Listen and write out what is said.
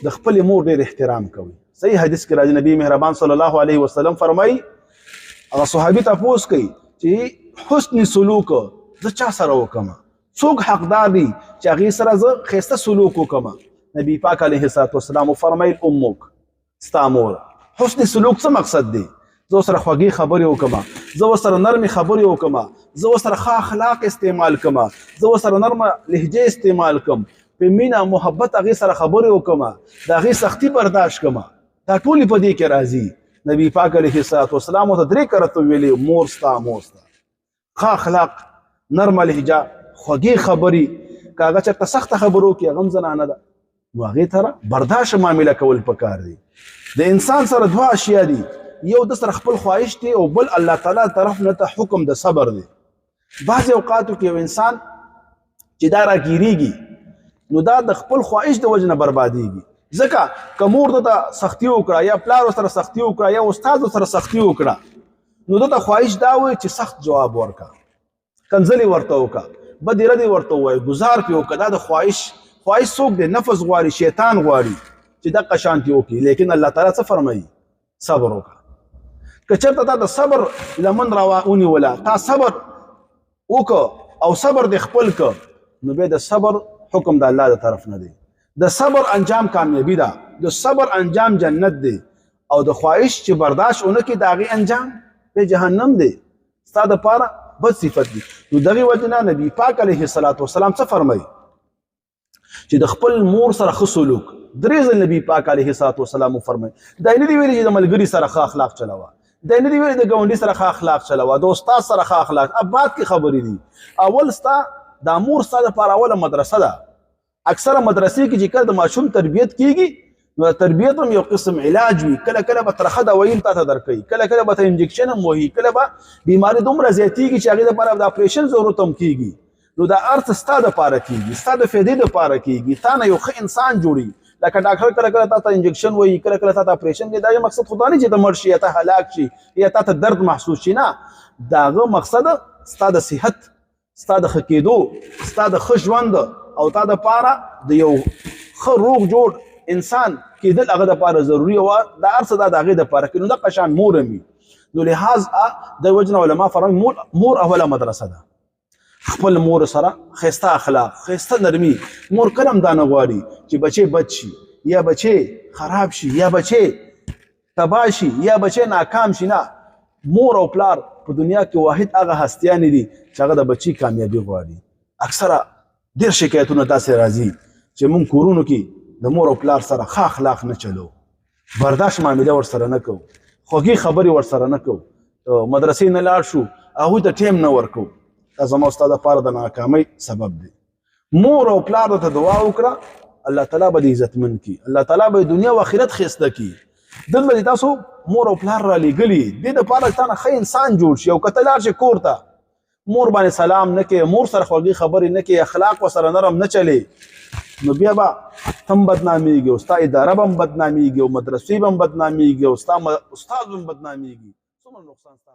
د خپل مور ډېر احترام کوي. صحیح حدیث کې راځي نبی مهربان صلی الله علیه وسلم فرمایي هغه صحابي تپوس کوي چې حسن سلوک زه چا سره وکم، څوک حقدار دي چې هغې سره زه ښایسته سلوک وکم. نبی پاک علیه الصلاة والسلام فرمایل امک، ستا مور. حسن سلوک څه مقصد دی؟ زه ورسره خوږې خبرې وکړم، زه ورسره نرمې خبرې وکړم، زه ورسره ښه اخلاق استعمال کړم، زه ورسره نرمه لهجه استعمال کړم، په مینه محبت هغې سره خبرې وکړم، د هغې سختي برداشت کړم. دا ټولې په دې کې راځي. نبی پاک علیه الصلاة والسلام ورته 3 کرته ویلي مور ستا، مور ستا. ښه اخلاق، نرمه لهجه، خوږې خبرې. که هغه چېرته سخته خبرو کې هغه هم زنانه ده نو هغې سره برداشت معامله کول پکار دی. د انسان سره 2 اشیا دي، یو د سره خپل خواهش دی او بل الله تعالی طرف نه ته حکم د صبر دی. بعضې اوقاتو کې یو انسان چې دا راګیریږي نو دا د خپل خواهش د وجې نه بربادېږي. ځکه که مور دته سختي وکړه یا پلار ورسره سختي وکړه یا استاد ورسره سختي وکړه نو دته خواهش دا وي چې سخت جواب ورکړه، کنځلې ورته وکړه، بدې ردې ورته ووایه، ګزار پرې وکړه. دا د خواهش څوک دی؟ نفس غواړي، شیطان غواړي چې دقه شانتې وکړي. لیکن الله تعالی څه فرمایي؟ صبر وکړه. که چېرته تا د صبر لمن را ونیوله، تا صبر وکړه او صبر دې خپل کړه نو بیا د صبر حکم د الله د طرف نه دی. د صبر انجام کامیابی ده، د صبر انجام جنت دی، او د خواهش چې برداشت ونه کړي د هغې انجام په جهنم دی. ستا دپاره بد صفت دی. نو دغې وجې نه نبي پاک علیه الصلاة والسلام څه فرمایي چې د خپل مور سره ښه سلوک. 3 ځل نبي پاک علیه الصلاة والسلام وفرمایي. دا یې نه دي ویلي چې د ملګري سره ښه اخلاق چلوه، دا یې نه دي ویلي د ګاونډي سره ښه اخلاق چلوه، د استاد سره ښه اخلاق. بعد کې خبرې دي. اول ستا دا مور ستا دپاره اوله مدرسه ده. اکثره مدرسې کې چې کله د ماشوم تربیت کېږي نو د تربیت هم یو قسم علاج وي. کله کله به ترخه دوايي هم تا ته درکوي، کله کله به ته انجکشن هم وهي، کله به بیماري دومره زیاتېږي چې هغې دپاره د اپریشن ضرورت هم کېږي. نو دا ارث ستا دپاره کېږي، ستا د فایدې دپاره کېږي، تا نه یو ښه انسان جوړي. لکه ډاکټر کله کله تا ته انجکشن وایي، کله کله تا ته اپریشن کوي. دا یو مقصد خو دا نه چې ته مړ شي یا ته هلاک شي یا تا ته درد محسوس شي، نه. د هغه مقصد ستا د صحت، ستا د ښه کېدو، ستا د ښه ژوند او تا دپاره د یو ښه روغ جوړ انسان کېدل هغه دپاره ضروري وه. دا هر څه دا د هغې دپاره کوي. نو دقه شان مور هم وي. نو لحاظ د وجې نه علما فرمایي مور اوله مدرسه ده. خپل مور سره ښایسته اخلاق، ښایسته نرمي. مور کله هم دا نه غواړي چې بچی بد شي یا بچی خراب شي یا بچی تباه شي یا بچی ناکام شي، نه. مور او پلار په دنیا کې واحد هغه هستیانې دي چې هغه د بچي کامیابي غواړي. اکثره ډېر شکایتونه داسې راځي چې موږ کورونو کې د مور او پلار سره ښه اخلاق نه چلو، برداشت معامله ورسره نه کوو، خوږې خبرې ورسره نه کوو، مدرسې نه لاړ شو هغوی ته ټیم نه ورکوو. دا زما ستا دپاره د ناکامۍ سبب دی. مور او پلار درته دعا وکړه، الله تعالی به دې عزتمند کړي، الله تعالی به دنیا او آخرت ښایسته کړي. دلته دې تاسو مور او پلار رالیږلي دې دپاره چې تا نه ښه انسان جوړ شي. او که ته لاړ شې کور ته مور باندې سلام نه کوې، مور سره خوږې خبرې نه کوې، اخلاق ورسره نرم نه چلې نو بیا به ته هم بدنامېږي او ستا اداره به هم بدنامېږي او مدرسې به هم بدنامېږي او ستا استاد به هم بدنامېږي. څومره نقصان ستا